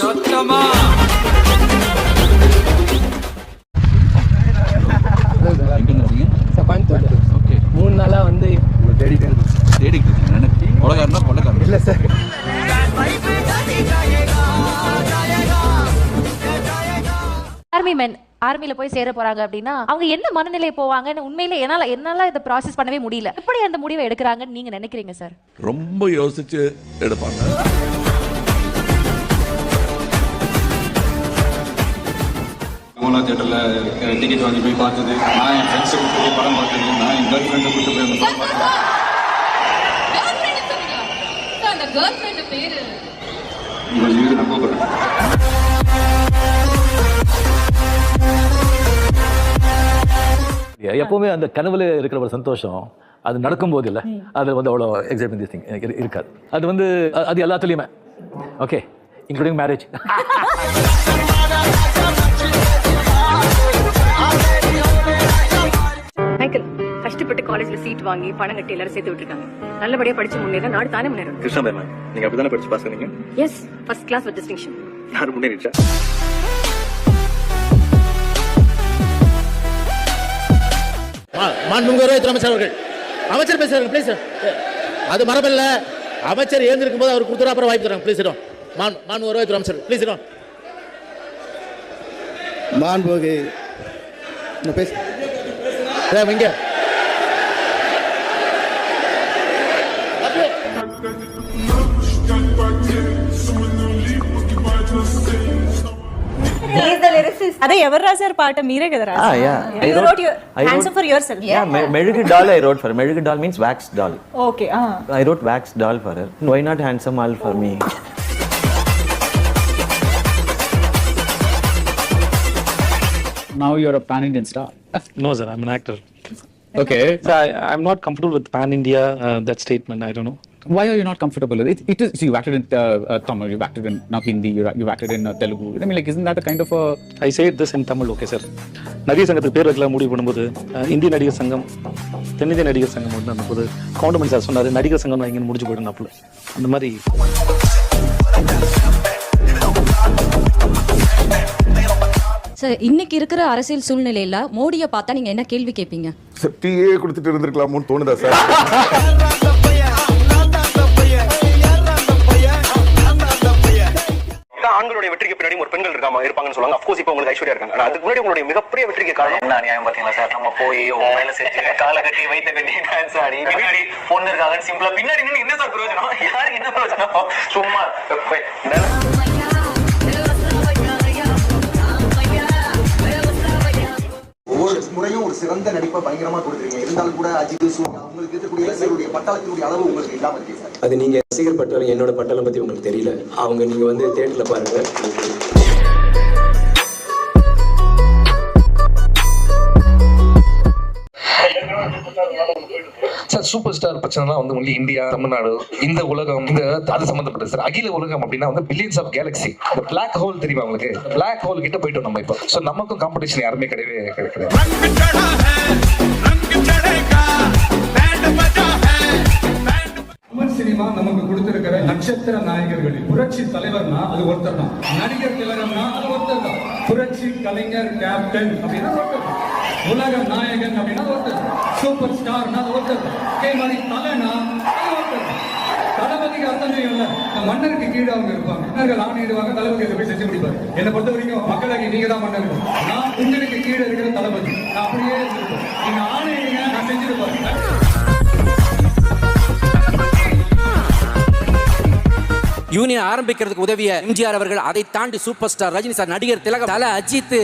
சத்தமா ஓகே 3 நாளா வந்து தேடிக்கிட்டு இருக்கீங்க கொலகாரனா கொள்ளக்காரன் இல்ல சார். ஆர்மில போய் சேர போறாங்க அப்படின்னா அவங்க என்ன மனநிலை போவாங்கன்னு உண்மையிலே என்னால இதை ப்ராசஸ் பண்ணவே முடியல. எப்படி அந்த முடிவை எடுக்கிறாங்கன்னு நீங்க நினைக்கிறீங்க சார்? ரொம்ப யோசிச்சு எடுப்பாங்க. கோலா தியேட்டரில் டிக்கெட் வாங்கி போய் பார்த்தது, நான் என் ஃப்ரெண்ட்ஸை கூப்பிட்டு போய் படம் பார்த்தது, நான் என் கேர்ள் ஃப்ரெண்டை கூப்பிட்டு போய் அந்த படம் பார்த்தேன். இவள் வீடு நான் கூப்பிடுறேன். எப்பவுமே அந்த கனவுல இருக்கிற ஒரு சந்தோஷம் அது நடக்கும்போது இல்லை, அது வந்து அவ்வளோ எக்ஸைட்மெண்ட் திங் இருக்காது. அது வந்து அது எல்லாத்துலேயுமே ஓகே, இன்க்ளூடிங் மேரேஜ். மைக்கேல் கஷ்டப்பட்டு காலேஜ்ல சீட் வாங்கி பணம் கட்டி எல்லாரும் சேர்த்து விட்டுருக்காங்க. நல்லபடியா படிச்சு முன்னேற நாடு தானே முன்னேறும். கிருஷ்ணா மேம், நீங்க அப்படிதானே படிச்சு பாஸ் பண்ணீங்க? Yes, first class with distinction. யாரும் முன்னேறிச்சா? மாண்புமிகு அமைச்சர் அவர்கள், அமைச்சர் பேசுறாங்க ப்ளீஸ். அது மரபல்ல, அமைச்சர் ஏந்திருக்கும் போது அவர் கொடுத்துற அப்புறம் வாய்ப்பு தராங்க. ப்ளீஸ் மாண்புமிகு அமைச்சர் ப்ளீஸ். மாண்புமிகு பேச இங்க అదే ఎవరు రాశారు పాట? మీరే కదా రాశారు. You wrote your answer for yourself. Melugu doll I wrote for her. Melugu doll means wax doll. Okay. I wrote wax doll for her. Why not handsome all for me? Now you're a pan-Indian star. No sir, I'm an actor. Okay. So I'm not comfortable with pan India, that statement. I don't know. Why are you not comfortable with it? It is, so you've acted in Tamil, you've acted in now Hindi, you've acted in Telugu. I mean, like, isn't that a kind of a... I say this in Tamil, okay sir. நடிகர் சங்கத்துக்கு பேர் வைக்கலாம் முடிவு பண்ணும்போது இந்திய நடிகர் சங்கம், தென்னிந்திய நடிகர் சங்கம் வந்து அந்த போது கவுண்டமணி சார் சொன்னார் நடிகர் சங்கம் இங்கே முடிஞ்சு போயிடுனாப்புல. அந்த மாதிரி சார், இன்னைக்கு இருக்கிற அரசியல் சூழ்நிலையில மோடியை பார்த்தா நீங்க என்ன கேள்வி கேட்பீங்க? டீயே கொடுத்துட்டு இருந்திருக்கலாமோன்னு தோணுதா சார்? ஆண்களுடைய வெற்றிக்கு பின்னாடி ஒரு பெண்கள் இருப்பாங்கன்னு சொல்லுவாங்க. அஃப்கோர்ஸ் இப்போ உங்களுக்கு ஐஸ்வர்யா இருக்காங்க. ஆனா அதுக்கு முன்னாடி உங்களுடைய மிகப்பெரிய வெற்றிக்கு காரணம் என்ன? நியாயம் பாத்தீங்களா சார்? நம்ம போய் மேல செஞ்சு கால கட்டி வைத்த கட்டி டான்ஸ் ஆடி பின்னாடி பொண்ணு இருக்காங்கன்னு சிம்பிளா பின்னாடி நின்று என்ன சார் பிரயோஜனம்? யாருக்கு என்ன பிரயோஜனம்? சும்மா ஒவ்வொரு முறையும் ஒரு சிறந்த நடிப்பை பயங்கரமா கொடுக்குறீங்க. இருந்தாலும் கூட அஜித், சூர்யா அவங்களுக்கு இருக்கக்கூடிய ரசிகர்களுடைய பட்டாளத்தினுடைய அளவு உங்களுக்கு இல்லாம இருக்கு சார். அது நீங்க ரசிகர் பட்டாளம், என்னோட பட்டாளம் பத்தி உங்களுக்கு தெரியல. அவங்க நீங்க வந்து தியேட்டர்ல பாருங்க. சார், சூப்பர் ஸ்டார் பிரச்சனைலாம் வந்து ஒன்லி இந்தியா, தமிழ்நாடு, இந்த உலகம், இந்த அது சம்பந்தப்பட்டது சார். அகில உலகம் அப்படின்னா வந்து பில்லியன்ஸ் ஆஃப் கேலக்ஸி. இந்த பிளாக் ஹோல் தெரியுமா உங்களுக்கு? பிளாக் ஹோல் கிட்ட போயிட்டோம் நம்ம இப்போ. ஸோ நமக்கும் காம்படிஷன் யாருமே கிடையவே கிடையாது. தமிழ் சினிமா நமக்கு கொடுத்திருக்கிற நட்சத்திர நாயகர்களில் புரட்சி தலைவர்னா அது ஒருத்தர் தான். நடிகர் திலகம்னா அது ஒருத்தர் தான். புரட்சி கலைஞர் கேப்டன் அப்படின்னா ஒருத்தர் தான். உலக நாயகன் அப்படின்னா ஒருத்தர் தான். சூப்பர் ஸ்டார்னா அது ஒருத்தர் தான். அதே மாதிரி தலைனா அது ஒருத்தர் தான். தளபதிக்கு அர்த்தமே இல்லை. மன்னருக்கு கீழே அவங்க இருப்பாங்க. மன்னர்கள் ஆணையிடுவாங்க, தளபதி போய் செஞ்சு முடிப்பாரு. என்னை பொறுத்த வரைக்கும் மக்களாகி நீங்க தான் மன்னர்கள். நான் உங்களுக்கு கீழே இருக்கிற தளபதி. நான் அப்படியே இருந்திருப்பேன். நீங்க ஆணையிடுங்க, நான் செஞ்சிருப்பேன். யூனியன் ஆரம்பிக்கிறதுக்கு உதவிய எம்ஜிஆர் அவர்கள், அதை தாண்டி சூப்பர் ஸ்டார் ரஜினி சார், நடிகர் திலகம், தல அஜித்,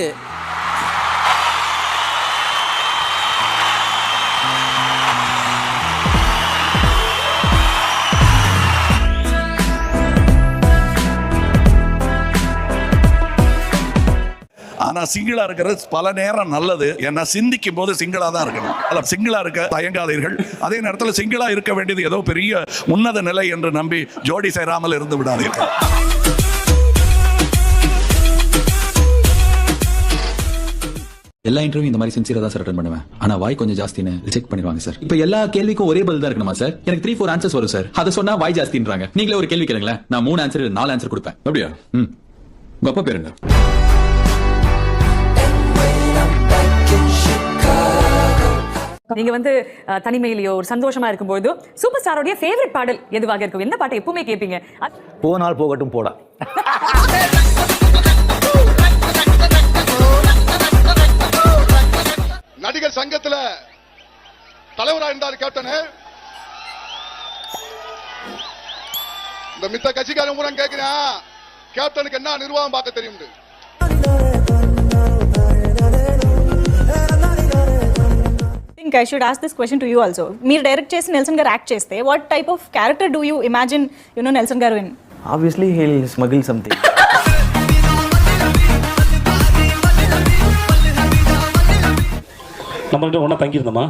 ஆனா சிங்கிளா இருக்கிறது பல நேரம் நல்லது. ஏன்னா சிந்திக்கும் போது சிங்கிளா தான் இருக்கணும். அல்ல, சிங்கிளா இருக்க தயங்காதீர்கள். அதே நேரத்தில் சிங்கிளா இருக்க வேண்டியது ஏதோ பெரிய உன்னத நிலை என்று நம்பி ஜோடி சேராமல் இருந்து விடாதீர்கள். எல்லா இன்டர்வியூ இந்த மாதிரி சின்சியரா தான் சார் அட்டெண்ட் பண்ணுவேன். ஆனா வாய் கொஞ்சம் ஜாஸ்தின்னு ரிஜெக்ட் பண்ணிடுவாங்க சார். இப்போ எல்லா கேள்விக்கும் ஒரே பதில் தான் இருக்கணுமா சார்? எனக்கு 3-4 ஆன்சர்ஸ் வரும் சார். அதை சொன்னா வாய் ஜாஸ்தின்றாங்க. நீங்களே ஒரு கேள்வி கேளுங்களேன், நான் 3 ஆன்சர் 4 ஆன்சர் கொடுப்பேன். அப்படியா? உங்க அப்பா பேர் என்ன? நீங்க வந்து தனிமையிலயோ ஒரு சந்தோஷமா இருக்கும்போது சூப்பர் ஸ்டாரோட ஃபேவரட் பாடல் எதுவாக இருக்கும்? எந்த பாட்டை எப்பவுமே கேட்பீங்க? போனால் போகட்டும் போடா. நடிகர் சங்கத்துல தலைவரா இருந்தார் கேப்டன். இந்த மித்த கட்சிக்காரன் கூட கேட்கிறேன், கேப்டனுக்கு என்ன நிர்வாகம் பார்க்க தெரியும்? I should ask this question to you also. మీరు డైరెక్ట్ చేసి నెల్సన్ గారు యాక్ట్ చేస్తే what type of character do you imagine Nelson గారు in? Obviously he'll smuggle something. நம்மள்ட்ட ஒன்றா தங்கியிருந்தோமா?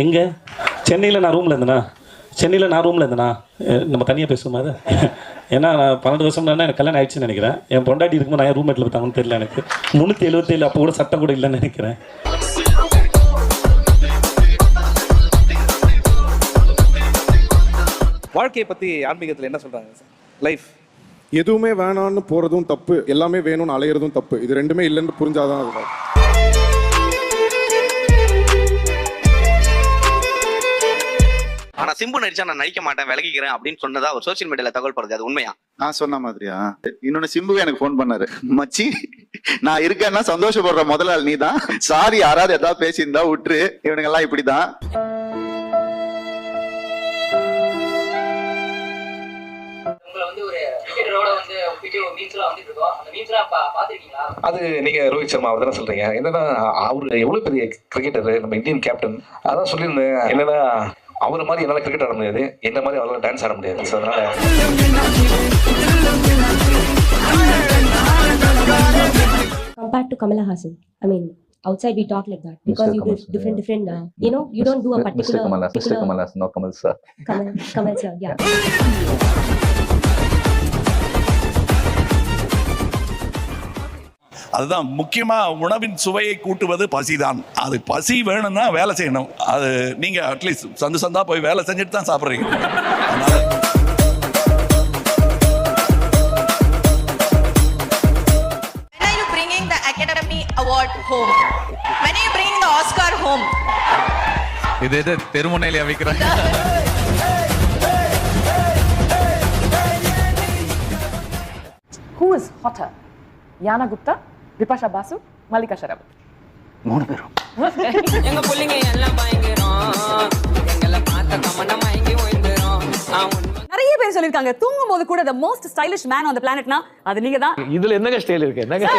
எங்கே? சென்னையில் நான் ரூமில் இருந்தேனா? நம்ம தனியாக பேசுவோமா அது? ஏன்னா நான் 12 வருஷம்னா எனக்கு கல்யாணம் ஆயிடுச்சுன்னு நினைக்கிறேன். என் பொண்டாட்டி இருக்கும்போது நான் ரூம்மேட்டில் பார்த்தாங்கன்னு தெரியல எனக்கு. 377 அப்போ கூட சட்டம் கூட இல்லைன்னு நினைக்கிறேன். வாழ்க்கையை பற்றி ஆன்மீகத்தில் என்ன சொல்கிறாங்க சார்? லைஃப் எதுவுமே வேணான்னு போறதும் தப்பு, எல்லாமே வேணும்னு அலையிறதும் தப்பு. இது ரெண்டுமே இல்லைன்னு புரிஞ்சாதான் அது. ஆனா சிம்பு நடிச்சா நான் நடிக்க மாட்டேன், விலகிக்கிறேன் அப்படின்னு சொன்னதா ஒரு சோசியல் மீடியால தகவல் படுது. அது உண்மையா? நான் சொன்ன மாதிரியா? இன்னொன்னு சிம்பு எனக்கு ஃபோன் பண்ணாரு, மச்சி நான் இருக்கேன்னா சந்தோஷப்படுற முதல் ஆள் நீ தான், சாரி யாராவது ஏதாவது பேசியிருந்தா விட்டுரு, இவனுங்க எல்லாம் இப்படிதான். அது நீங்க ரோஹித் சர்மா அவர் தானே சொல்றீங்க. என்னன்னா அவரு எவ்வளவு பெரிய கிரிக்கெட்டர், நம்ம இந்தியன் கேப்டன். அதான் சொல்லியிருந்தேன், என்னன்னா அவரை மாதிரி என்னால கிரிக்கெட் ஆட முடியாது, என்ன மாதிரி அவரால் டான்ஸ் ஆட முடியாது. அதனால compared to Kamala Hassan, I mean outside we talk like that because you do different you don't do a particular Mr. Kamala, no Kamal sir. Kamal sir, yeah. அதுதான் முக்கியமா, உணவின் சுவையை கூட்டுவது பசிதான். அது பசி வேணும்னா வேலை செய்யணும். அது நீங்க அட்லீஸ்ட் சந்தா போய் வேலை செஞ்சுட்டு தான் சாப்பிட்றீங்க. When are you bringing the Academy Award home? When are you bringing the Oscar home? இது தெருமுனையில வைக்கிறாங்க. Who is hotter? Yana Gupta, Bipasha Basu, Malika Sherawat. 3 பேரும். எங்க புள்ளைங்க எல்லாம் பயங்கரம், எங்களை பார்த்த கமன மயங்கி ஓய்ந்துரும். நிறைய பேர் சொல்லிருக்காங்க தூங்கும் போது கூட the most stylish man on the planet னா அது நீங்க தான். இதுல என்னங்க ஸ்டைல் இருக்கு? என்னங்க?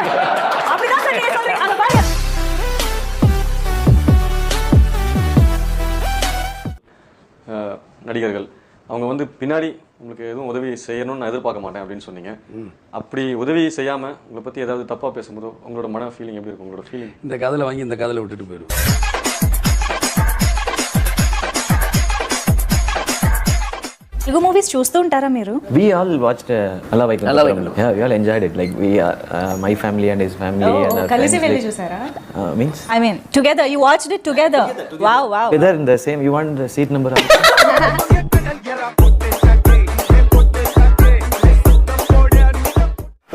அப்படிதான் சார் நீங்க சொல்றீங்க. அங்க பாருங்க. நடிகர்கள் அவங்க வந்து பின்னாடி உங்களுக்கு எதுவும் உதவி செய்யணும்னு நான் எதிர்பார்க்க மாட்டேன் அப்படின்னு சொன்னீங்க. அப்படி உதவி செய்யாமல் உங்களை பற்றி ஏதாவது தப்பாக பேசும்போது உங்களோட மன ஃபீலிங் எப்படி இருக்கும்? உங்களோட ஃபீலிங் இந்த காதலை வாங்கி இந்த காதலை விட்டுட்டு போயிடும். తెలుగు మూవీస్ చూస్తూ ఉంటారా మీరు? We all watched Nalla Vaikuntham. Yeah, we all enjoyed it. Like we my family and his family and our కలిసి friends. వెళ్ళి చూసారా? Means I mean together, you watched it together. Wow. Together in the same. You want the seat number?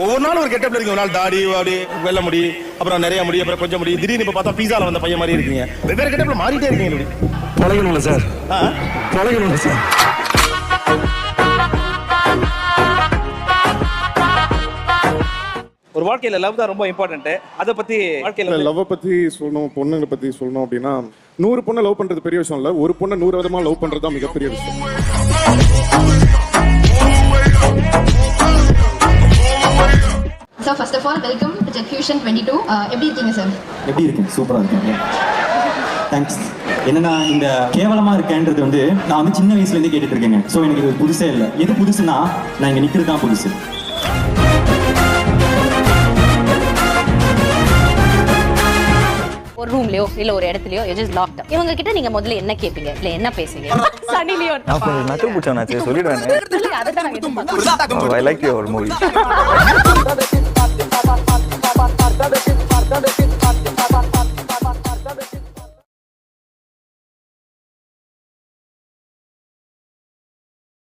ஒவ்வொரு நாளும் ஒரு கெட்டப்ல இருக்கீங்க. ஒரு நாள் தாடி, அப்படி வெள்ள முடி, அப்புறம் நிறைய முடி, அப்புறம் கொஞ்சம் முடி, திடீர்னு இப்ப பார்த்தா பீஸால வந்த பையன் மாதிரி இருக்கீங்க. வெவ்வேறு கெட்டப்ல மாறிட்டே இருக்கீங்க. பழகணும்ல சார். பழகணும்ல சார். ஒரு வாழ்க்கையில லவ் தான் ரொம்ப இம்பார்ட்டன்ட். அதை பத்தி வாழ்க்கையில லவ் பத்தி சொல்லணும், பொண்ணுங்களை பத்தி சொல்லணும் அப்படின்னா 100 பொண்ணை லவ் பண்றது பெரிய விஷயம் இல்ல, ஒரு பொண்ணை 100 விதமா லவ் பண்றது தான் மிகப்பெரிய விஷயம். So first of all, welcome to Jet Fusion 22. எப்படி இருக்கீங்க சார்? எப்படி இருக்கேன்? சூப்பரா இருக்கேன். தேங்க்ஸ். என்னன்னா இந்த கேவலமா இருக்கேன்றது வந்து நான் வந்து சின்ன வயசுல இருந்தே கேட்டுட்டு இருக்கேங்க. ஸோ எனக்கு இது புதுசே இல்லை. எது புதுசுன்னா நான் இங்க நிக்கிறது தான் புதுசு. ஒரு ரூம்லயோ இல்ல ஒரு இடத்துலயோ you just locked up. இவங்க கிட்ட நீங்க முதல்ல என்ன கேப்பீங்க? இல்ல என்ன பேசுவீங்க? சனி லியோன். நான் கொஞ்சம் நட்டு பூச்சானாச்சு சொல்லிடுவேன். அத தான் நான் எதிர்பார்த்தேன். I like your movie.